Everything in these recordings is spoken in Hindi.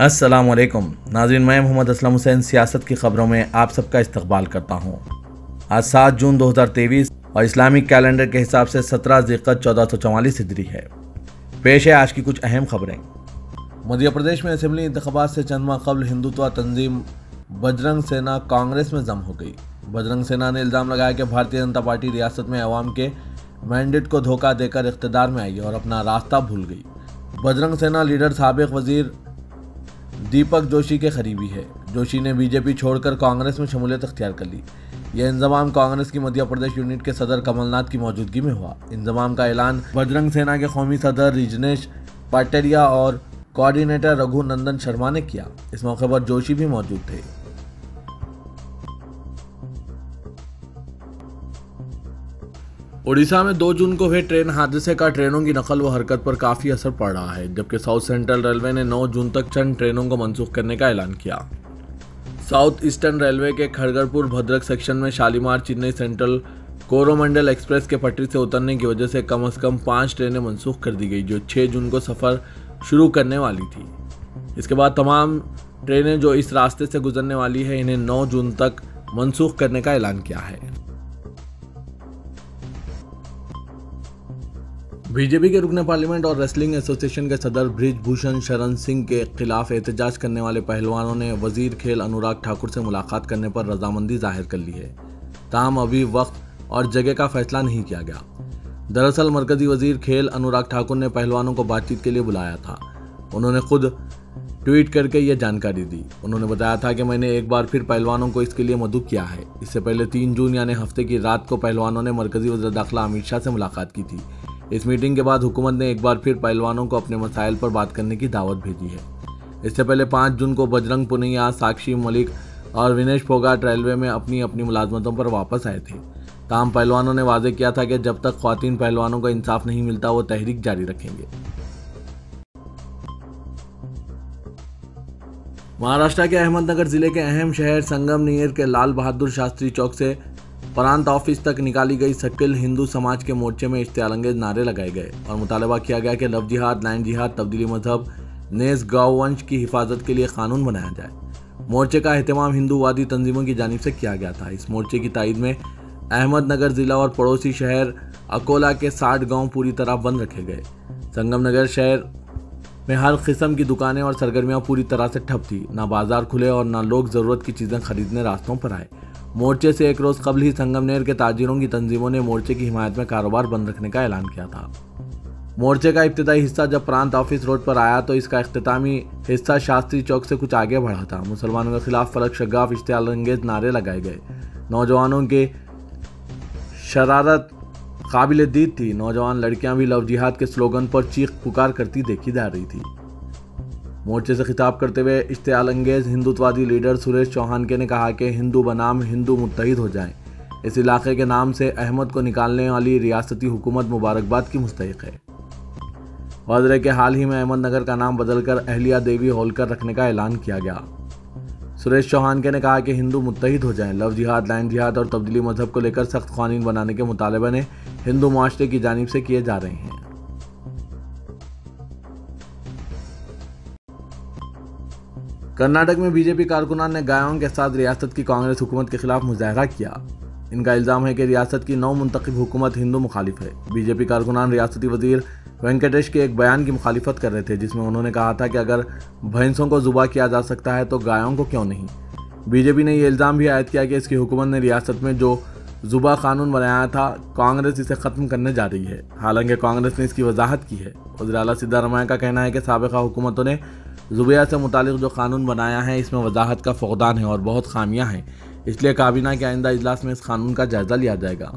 अस्सलामुअलैकुम नाज़रीन, मैं मोहम्मद असलम हुसैन सियासत की खबरों में आप सबका इस्तकबाल करता हूँ। आज 7 जून 2023 और इस्लामिक कैलेंडर के हिसाब से 17 ज़िलक़द 1444 हिजरी है। पेश है आज की कुछ अहम खबरें। मध्य प्रदेश में असेंबली इंतखाबात से चंद माह कबल हिंदुत्व तंजीम बजरंग सेना कांग्रेस में जम हो गई। बजरंग सेना ने इल्ज़ाम लगाया कि भारतीय जनता पार्टी रियासत में अवाम के मैंडेट को धोखा देकर इख्तिदार में आई और अपना रास्ता भूल गई। बजरंग सेना लीडर साबिक वजीर दीपक जोशी के करीबी है। जोशी ने बीजेपी छोड़कर कांग्रेस में शमूलियत अख्तियार कर ली। यह इंजमाम कांग्रेस की मध्य प्रदेश यूनिट के सदर कमलनाथ की मौजूदगी में हुआ। इंजमाम का ऐलान बजरंग सेना के कौमी सदर रिजनेश पाटरिया और कोऑर्डिनेटर रघुनंदन शर्मा ने किया। इस मौके पर जोशी भी मौजूद थे। उड़ीसा में 2 जून को हुए ट्रेन हादसे का ट्रेनों की नकल व हरकत पर काफ़ी असर पड़ रहा है, जबकि साउथ सेंट्रल रेलवे ने 9 जून तक चंद ट्रेनों को मनसूख करने का ऐलान किया। साउथ ईस्टर्न रेलवे के खड़गपुर भद्रक सेक्शन में शालीमार चेन्नई सेंट्रल कोरोमंडल एक्सप्रेस के पटरी से उतरने की वजह से कम 5 ट्रेनें मनसूख कर दी गई, जो 6 जून को सफ़र शुरू करने वाली थी। इसके बाद तमाम ट्रेनें जो इस रास्ते से गुजरने वाली है, इन्हें 9 जून तक मनसूख करने का ऐलान किया है। बीजेपी के रुकन पार्लियामेंट और रेसलिंग एसोसिएशन के सदर ब्रिजभूषण शरण सिंह के खिलाफ एहतजाज करने वाले पहलवानों ने वजीर खेल अनुराग ठाकुर से मुलाकात करने पर रजामंदी जाहिर कर ली है। ताहम अभी वक्त और जगह का फैसला नहीं किया गया। दरअसल मरकजी वजीर खेल अनुराग ठाकुर ने पहलवानों को बातचीत के लिए बुलाया था। उन्होंने खुद ट्वीट करके यह जानकारी दी। उन्होंने बताया था कि मैंने एक बार फिर पहलवानों को इसके लिए मदऊ किया है। इससे पहले 3 जून यानी हफ्ते की रात को पहलवानों ने मरकजी वज़ीर दाखिला अमित शाह से मुलाकात की थी। इस मीटिंग के बाद हुकूमत ने एक बार फिर पहलवानों को अपने मसाइल पर बात करने की दावत भेजी है। इससे पहले 5 जून को बजरंग पुनिया, साक्षी मलिक और विनेश फोगाट रेलवे में अपनी अपनी मुलाजमतों पर वापस आए थे। ताहम पहलवानों ने वाजे किया था कि जब तक ख्वातीन पहलवानों को इंसाफ नहीं मिलता वो तहरीक जारी रखेंगे। महाराष्ट्र के अहमदनगर जिले के अहम शहर संगमनेर के लाल बहादुर शास्त्री चौक से प्रांत ऑफिस तक निकाली गई शकील हिंदू समाज के मोर्चे में इश्तियालंगेज नारे लगाए गए और मुतालबा किया गया कि लव जिहाद, लैंड जिहाद, तब्दीली मजहब, नेज गौवंश की हिफाजत के लिए कानून बनाया जाए। मोर्चे का एहतमाम हिंदूवादी तंजीमों की जानिब से किया गया था। इस मोर्चे की तायद में अहमदनगर जिला और पड़ोसी शहर अकोला के 60 गाँव पूरी तरह बंद रखे गए। संगमनगर शहर में हर किस्म की दुकानें और सरगर्मियाँ पूरी तरह से ठप थी। ना बाजार खुले और ना लोग ज़रूरत की चीज़ें खरीदने रास्तों पर आए। मोर्चे से एक रोज़ कबल ही संगमनेर के ताजिरों की तंजीमों ने मोर्चे की हिमायत में कारोबार बंद रखने का ऐलान किया था। मोर्चे का इब्तिदाई हिस्सा जब प्रांत ऑफिस रोड पर आया तो इसका इख्तितामी हिस्सा शास्त्री चौक से कुछ आगे बढ़ा था। मुसलमानों के खिलाफ फलक शगाफ इश्तियालंगेज नारे लगाए गए। नौजवानों के शरारत काबिल दीद थी। नौजवान लड़कियां भी लव जिहाद के स्लोगन पर चीख पुकार करती देखी जा रही थी। मोर्चे से खिताब करते हुए इश्तियालंगेज हिंदुत्ववादी लीडर सुरेश चौहान के ने कहा कि हिंदू बनाम हिंदू मुत्तहिद हो जाएं। इस इलाके के नाम से अहमद को निकालने वाली रियासती हुकूमत मुबारकबाद की मुस्तहिक है। वाज़ेह के हाल ही में अहमदनगर का नाम बदलकर अहलिया देवी होलकर रखने का ऐलान किया गया। सुरेश चौहान के ने कहा कि हिंदू मुत्तहिद हो जाएं। लव जिहाद, लैंड जिहाद और तब्दीली मजहब को लेकर सख्त कानून बनाने के मुतालबे ने हिंदू मुआशरे की जानिब से किए जा रहे हैं। कर्नाटक में बीजेपी कारकुनान ने गायों के साथ रियासत की कांग्रेस हुकूमत के खिलाफ मुजाहरा किया। इनका इल्ज़ाम है कि रियासत की नौ मुंतखब हुकूमत हिंदू मुखालिफ है। बीजेपी कारकुनान रियासती वजीर वेंकटेश के एक बयान की मुखालिफत कर रहे थे, जिसमें उन्होंने कहा था कि अगर भैंसों को ज़ुबा किया जा सकता है तो गायों को क्यों नहीं। बीजेपी ने यह इल्ज़ाम भी आयद किया कि इसकी हुकूमत ने रियासत में जो ज़ुबा कानून बनाया था, कांग्रेस इसे ख़त्म करने जा रही है। हालांकि कांग्रेस ने इसकी वजाहत की है। वज़ीर आला सिद्धारमैया का कहना है कि साबिक़ा हुकूमतों ने ज़ुबिया से मुतालिक जो कानून बनाया है, इसमें वजाहत का फुक़दान है और बहुत खामियां हैं। इसलिए काबीना के आइंदा इजलास में इस कानून का जायजा लिया जाएगा।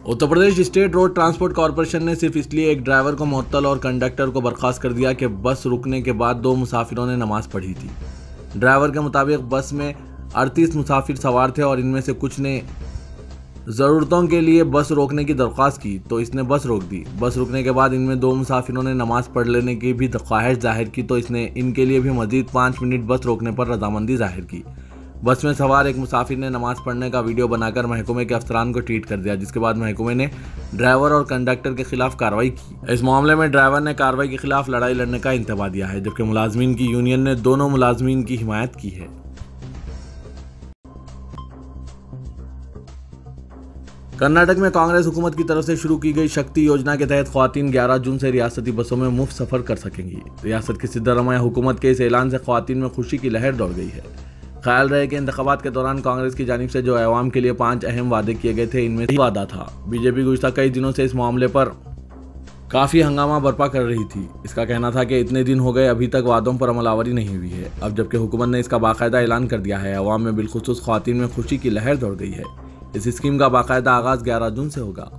Uttar Pradesh state road transport corporation ने सिर्फ इसलिए एक ड्राइवर को मुअत्तल और कंडक्टर को बर्खास्त कर दिया कि बस रुकने के बाद 2 मुसाफिरों ने नमाज पढ़ी थी। ड्राइवर के मुताबिक बस में 38 मुसाफिर सवार थे और इनमें से कुछ ने ज़रूरतों के लिए बस रोकने की दरख्वास्त की तो इसने बस रोक दी। बस रुकने के बाद इनमें 2 मुसाफिरों ने नमाज पढ़ लेने की भी ख्वाहिश जाहिर की तो इसने इनके लिए भी मजीद 5 मिनट बस रोकने पर रजामंदी जाहिर की। बस में सवार एक मुसाफिर ने नमाज पढ़ने का वीडियो बनाकर महकमे के अफसरान को ट्वीट कर दिया, जिसके बाद महकमे ने ड्राइवर और कंडक्टर के खिलाफ कार्रवाई की। इस मामले में ड्राइवर ने कार्रवाई के खिलाफ लड़ाई लड़ने का इंतबा दिया है, जबकि मुलाजमीन की यूनियन ने दोनों मुलाजमीन की हिमायत की है। कर्नाटक में कांग्रेस हुकूमत की तरफ से शुरू की गई शक्ति योजना के तहत ख्वातीन 11 जून से रियासती बसों में मुफ्त सफर कर सकेंगी। रियासत की सिद्धारमैया हुकूमत के इस ऐलान से ख्वातीन में खुशी की लहर दौड़ गई है। ख्याल रहे कि इंतखाबात के दौरान कांग्रेस की जानिब से जो अवाम के लिए 5 अहम वादे किए गए थे, इनमें से वादा था। बीजेपी गुज़श्ता कई दिनों से इस मामले पर काफ़ी हंगामा बर्पा कर रही थी। इसका कहना था कि इतने दिन हो गए, अभी तक वादों पर अमलावरी नहीं हुई है। अब जबकि हुकूमत ने इसका बाकायदा ऐलान कर दिया है, अवाम में बिलखुसूस ख्वातीन में खुशी की लहर दौड़ गई है। इस स्कीम का बाकायदा आगाज 11 जून से होगा।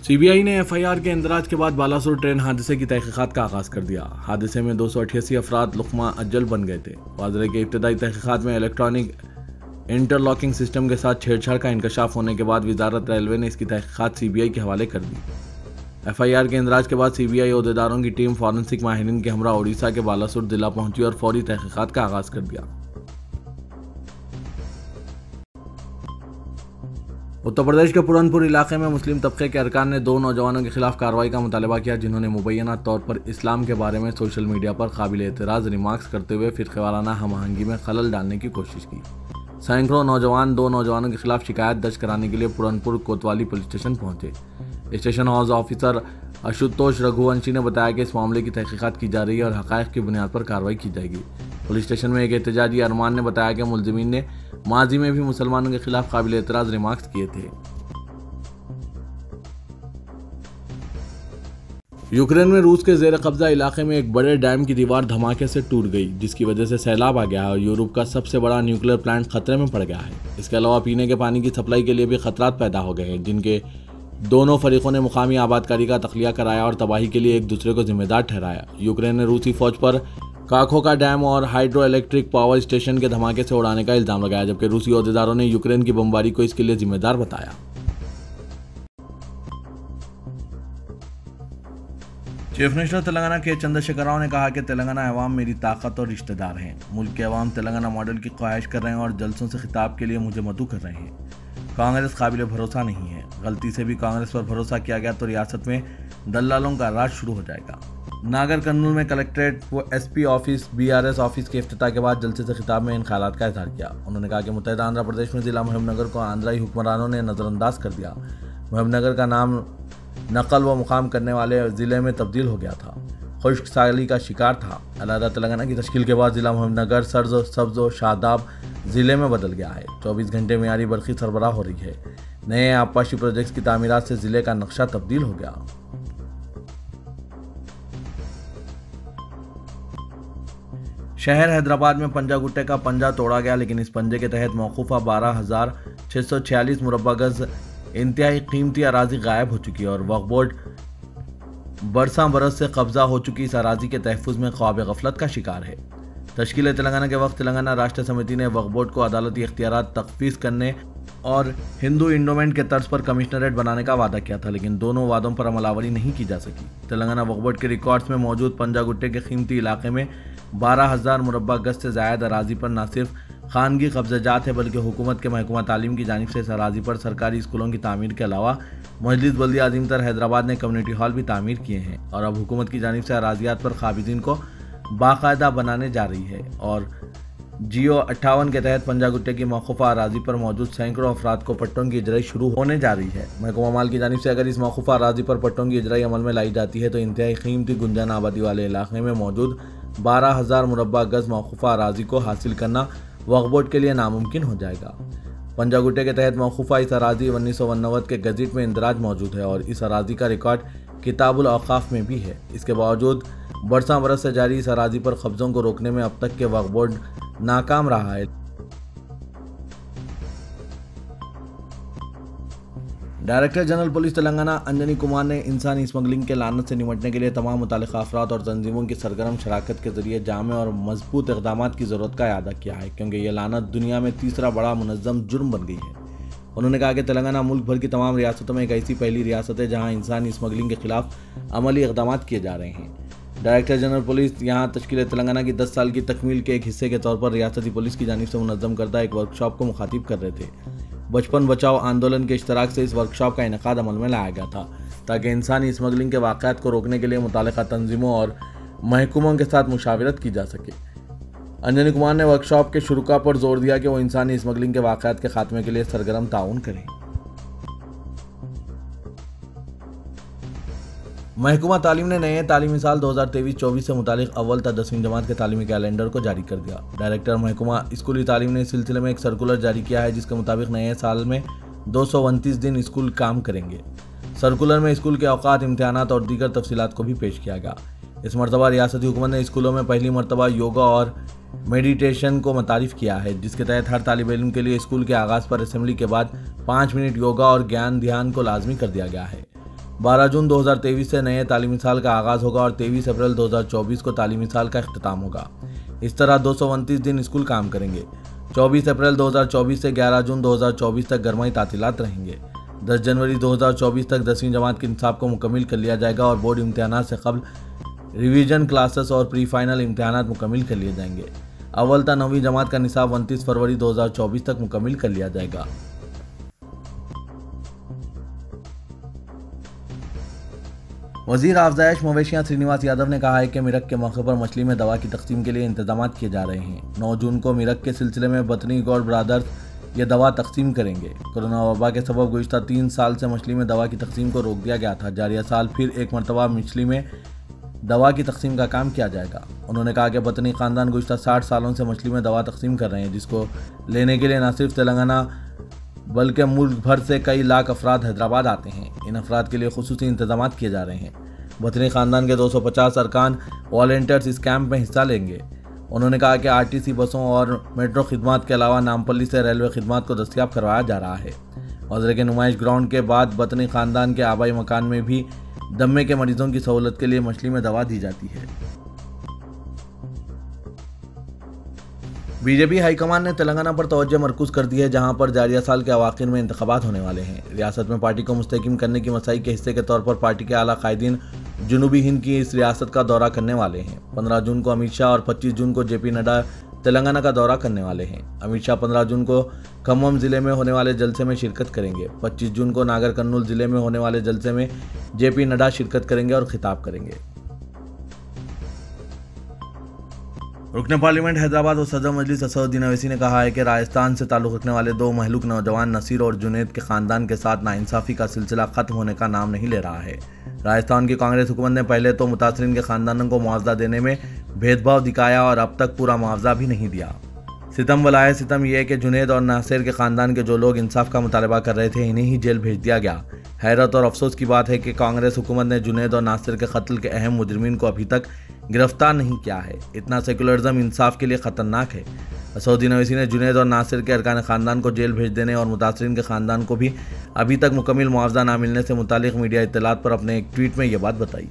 सीबीआई ने एफआईआर के इंदराज के बाद बालासोर ट्रेन हादसे की तहकीकात का आगाज कर दिया। हादसे में 288 अफराद लुकमा अज्जल बन गए थे। वाज़ेह के इब्तदाई तहकीकात में इलेक्ट्रॉनिक इंटरलॉकिंग सिस्टम के साथ छेड़छाड़ का इंकशाफ होने के बाद वजारत रेलवे ने इसकी तहकीकात सीबीआई के हवाले कर दी। एफआईआर के इंदराज के बाद सीबीआई अहदेदारों की टीम फॉरेंसिक माहिरीन के हमरा उड़ीसा के बालासोर जिला पहुंची और फौरी तहकीकात का आगाज कर दिया। उत्तर प्रदेश के पुरनपुर इलाके में मुस्लिम तबके के अरकान ने 2 नौजवानों के खिलाफ कार्रवाई का मुतालबा किया, जिन्होंने मुबैना तौर पर इस्लाम के बारे में सोशल मीडिया पर काबिल एतराज़ रिमार्क्स करते हुए फिरक़ेवाराना हम आहंगी में खलल डालने की कोशिश की। सैकड़ों नौजवान 2 नौजवानों के खिलाफ शिकायत दर्ज कराने के लिए पुरनपुर कोतवाली पुलिस स्टेशन पहुंचे। Station house officer Ashutosh Raghuvanshi ने बताया कि इस मामले की तहकीकात की जा रही है और हक़ाइक़ की बुनियाद पर कार्रवाई की जाएगी। पुलिस स्टेशन में एक एहतजाजी अरमान ने बताया कि मुलजिमीन ने माजी में भी मुसलमानों के खिलाफ काबिल एतराज़ रिमार्क्स किए थे। यूक्रेन में रूस के ज़ेर कब्जा इलाके में एक बड़े डैम की दीवार धमाके से टूट गई, जिसकी वजह से सैलाब आ गया है और यूरोप का सबसे बड़ा न्यूक्लियर प्लांट खतरे में पड़ गया है। इसके अलावा पीने के पानी की सप्लाई के लिए भी खतरात पैदा हो गए हैं, जिनके दोनों फरीकों ने मुकामी आबादकारी का तख्लिया कराया और तबाही के लिए एक दूसरे को जिम्मेदार ठहराया। यूक्रेन ने रूसी फौज पर काखोका डैम और हाइड्रो इलेक्ट्रिक पावर स्टेशन के धमाके से उड़ाने का इल्जाम लगाया, जबकि रूसी अहदेदारों ने यूक्रेन की बमबारी को इसके लिए जिम्मेदार बताया। चीफ मिनिस्टर तेलंगाना के चंद्रशेखर राव ने कहा कि तेलंगाना अवाम मेरी ताकत और रिश्तेदार हैं। मुल्क के अवाम तेलंगाना मॉडल की ख्वाहिश कर रहे हैं और जलसों से खिताब के लिए मुझे मदऊ कर रहे हैं। कांग्रेस काबिल भरोसा नहीं है। गलती से भी कांग्रेस पर भरोसा किया गया तो रियासत में दलालों का राज शुरू हो जाएगा। नागर कर्नूल में कलेक्ट्रेट व एसपी ऑफिस बीआरएस ऑफिस के इफ्तिताह के बाद जलसे से खिताब में इन ख्यालात का इजहार किया। उन्होंने कहा कि मुत्तहिदा आंध्र प्रदेश में जिला मुहिमनगर को आंध्राई हुक्मरानों ने नज़रअंदाज कर दिया। मुहिमनगर का नाम नकल व मुकाम करने वाले ज़िले में तब्दील हो गया था, खुश्क साली का शिकार था। अलहदा तेलंगाना की तश्कील के बाद जिला मुहिमनगर सर्द सब्ज व शादाब ज़िले में बदल गया है। 24 घंटे मेयारी बरक़ी सरबराह हो रही है। नए आबपाशी प्रोजेक्ट्स की तामीरात से ज़िले का नक्शा तब्दील हो गया। शहर हैदराबाद में पंजा गुट्टे का पंजा तोड़ा गया, लेकिन इस पंजे के तहत मौकूफ़ा 12,646 मुरब्बा गज इंतहाई कीमती अराजी गायब हो चुकी है और वक्फ बोर्ड बरसा बरस से कब्जा हो चुकी इस अराजी के तहफ़्फ़ुज़ में ख्वाब गफलत का शिकार है। तश्कील तेलंगाना के वक्त तेलंगाना राष्ट्र समिति ने वक्फ बोर्ड को अदालती इख्तियारात तख्फीज़ करने और हिंदू इंडोमेंट के तर्ज पर कमिश्नरेट बनाने का वादा किया था, लेकिन दोनों वादों पर अमलावरी नहीं की जा सकी। तेलंगाना वक्फ बोर्ड के रिकॉर्ड्स में मौजूद पंजा गुट्टे के कीमती इलाके में 12,000 मुरब्बा गज से ज़ायद अराजी पर न सिर्फ खानगी कब्ज़ात है, बल्कि हुकूमत के महकमा तालीम की जानिब से इस अराजी पर सरकारी स्कूलों की तामीर के अलावा मजलिस बल्दिया अज़ीमतर हैदराबाद ने कम्युनिटी हॉल भी तामीर किए हैं और अब हुकूमत की जानिब से अराजियात पर काबिज़ीन को बाकायदा बनाने जा रही है। और जियो 58 के तहत पंजा गुट्टे की मौकूफ़ा अराजी पर मौजूद सैकड़ों अफराद को पट्टों की इजराई शुरू होने जा रही है। महकमा माल की जानिब से अगर इस मौकूफ़ा अराजी पर पट्टों की इजराई अमल में लाई जाती है तो इंतहाई कीमती गुंजान आबादी वाले इलाके में मौजूद 12,000 मुरब्बा गज मौकूफ़ा अराजी को हासिल करना वक्फ बोर्ड के लिए नामुमकिन हो जाएगा। पंजा गुट्टे के तहत मौकूफ़ा इस अराजी 1989 के गज़ट में इंदराज मौजूद है और इस अराजी का रिकॉर्ड किताबुल औक़ाफ़ में भी है। इसके बावजूद बरसा बरस से जारी इस अराजी पर कब्ज़ों को रोकने में अब तक के वक्फ बोर्ड नाकाम रहा है। Director general police Telangana Anjani Kumar ने इंसानी स्मगलिंग के लानत से निपटने के लिए तमाम मुतालिका अफराद और तंजीमों की सरगर्म शराकत के जरिए जामे और मजबूत इक़दामात की ज़रूरत का अदा किया है, क्योंकि यह लानत दुनिया में तीसरा बड़ा मुनज़्ज़म जुर्म बन गई है। उन्होंने कहा कि तेलंगाना मुल्क भर की तमाम रियासतों में एक ऐसी पहली रियासत है जहाँ इंसानी स्मगलिंग के खिलाफ अमली इक़दामात किए जा रहे हैं। डायरेक्टर जनरल पुलिस यहाँ तश्कील तेलंगाना की 10 साल की तकमील के एक हिस्से के तौर पर रियासती पुलिस की जानिब से मुनज़्ज़म करदा एक वर्कशॉप को मुखातिब कर रहे थे। बचपन बचाओ आंदोलन के इश्तराक से इस वर्कशॉप का इनेकाद अमल में लाया गया था ताकि इंसानी स्मगलिंग के वाक़यात को रोकने के लिए मुताल्लिक़ा तंजीमों और महकूमों के साथ मुशावरत की जा सके। अंजनी कुमार ने वर्कशॉप के शुरुका पर जोर दिया कि वो इंसानी स्मगलिंग के वाक़यात के खात्मे के लिए सरगर्म ताउन करें। महकूमा तालीम ने नए तालीमी साल 2023-24 से मुतालिक अव्वल तक 10वीं जमात के तालीमी कैलेंडर को जारी कर दिया। डायरेक्टर महकूमा स्कूली तालीम ने इस सिलसिले में एक सर्कुलर जारी किया है जिसके मुताबिक नए साल में 229 दिन स्कूल काम करेंगे। सर्कुलर में स्कूल के औकात, इम्तिहानात और दीगर तफसीलात को भी पेश किया गया। इस मरतबा रियासती हुकूमत ने स्कूलों में पहली मरतबा योगा और मेडिटेशन को मुतारिफ किया है, जिसके तहत हर तालिब इल्म के लिए स्कूल के आगाज़ पर असेंबली के बाद 5 मिनट योगा और ज्ञान ध्यान को लाजमी कर दिया गया है। 12 जून 2023 से नए तालीमी साल का आगाज़ होगा और 23 अप्रैल 2024 को तालीमी साल का इख्तिताम होगा। इस तरह 229 दिन स्कूल काम करेंगे। 24 अप्रैल 2024 से 11 जून 2024 तक गरमाई तातीलात रहेंगे। 10 जनवरी 2024 तक 10वीं जमात के इंसाब को मुकम्मिल कर लिया जाएगा और बोर्ड इम्तिहानात से कबल रिवीजन क्लासेस और प्री फाइनल इम्तिहानात मुकम्मिल कर लिए जाएंगे। अव्वल तक 9वीं जमात का निसाब 29 फरवरी 2024 तक मुकम्मिल कर लिया जाएगा। वज़ीर अफ़ज़ाइश मवेशियाँ श्रीनिवास यादव ने कहा है कि मिरक के मौके पर मछली में दवा की तकसीम के लिए इंतजाम किए जा रहे हैं। 9 जून को मिरक के सिलसिले में बतनी गौड़ ब्रादर्स ये दवा तकसीम करेंगे। कोरोना वबा के सबब गुज़िश्ता 3 साल से मछली में दवा की तकसीम को रोक दिया गया था। जारिया साल फिर एक मरतबा मछली में दवा की तकसीम का काम किया जाएगा। उन्होंने कहा कि बतनी ख़ानदान गुज़िश्ता 60 सालों से मछली में दवा तकसीम कर रहे हैं, जिसको लेने के लिए न सिर्फ तेलंगाना बल्कि मुल्क भर से कई लाख अफराद हैदराबाद आते हैं। इन अफराद के लिए खुसूसी इंतजाम किए जा रहे हैं। बतनी ख़ानदान के 250 अरकान वॉलंटियर्स इस कैंप में हिस्सा लेंगे। उन्होंने कहा कि आरटीसी बसों और मेट्रो खिदमात के अलावा नामपल्ली से रेलवे खिदमात को दस्तियाब करवाया जा रहा है। वज़ीर के नुमाइश ग्राउंड के बाद बतनी ख़ानदान के आबाई मकान में भी दम्मे के मरीजों की सहूलत के लिए मछली में दवा दी जाती है। बीजेपी हाईकमान ने तेलंगाना पर तवज्जो मरकूज़ कर दी है, जहां पर जारिया साल के अवाखिर में इंतखाबात होने वाले हैं। रियासत में पार्टी को मुस्तहकम करने की मसाई के हिस्से के तौर पर पार्टी के आला कायदीन जनूबी हिंद की इस रियासत का दौरा करने वाले हैं। 15 जून को अमित शाह और 25 जून को जेपी नड्डा तेलंगाना का दौरा करने वाले हैं। अमित शाह 15 जून को खम्मम जिले में होने वाले जलसे में शिरकत करेंगे। 25 जून को नागर कर्नूल जिले में होने वाले जलसे में जेपी नड्डा शिरकत करेंगे और खिताब करेंगे। रुकने पार्लियामेंट हैदराबाद और सदर मजलिस असदुद्दीन ओवैसी ने कहा है कि राजस्थान से ताल्लुक़ रखने वाले 2 महलूक नौजवान नसीर और जुनैद के ख़ानदान के साथ नाइंसाफ़ी का सिलसिला ख़त्म होने का नाम नहीं ले रहा है। राजस्थान की कांग्रेस हुकूमत ने पहले तो मुतासरीन के ख़ानदानों को मुआवजा देने में भेदभाव दिखाया और अब तक पूरा मुआवजा भी नहीं दिया। सितम वलाए सितम यह कि जुनैद और नासिर के ख़ानदान के जो लोग इंसाफ का मुतालबा कर रहे थे, इन्हें ही जेल भेज दिया गया। हैरत और अफसोस की बात है कि कांग्रेस हुकूमत ने जुनैद और नासिर के कत्ल के अहम मुजरिमीन को अभी तक गिरफ्तार नहीं किया है। इतना सेकुलरिज्म इंसाफ के लिए ख़तरनाक है। असदुद्दीन ओवैसी ने जुनैद और नासिर के अरकान ख़ानदान को जेल भेज देने और मुतासरीन के ख़ानदान को भी अभी तक मुकम्मल मुआवजा ना मिलने से मुतालिक मीडिया इत्तलात पर अपने एक ट्वीट में यह बात बताई।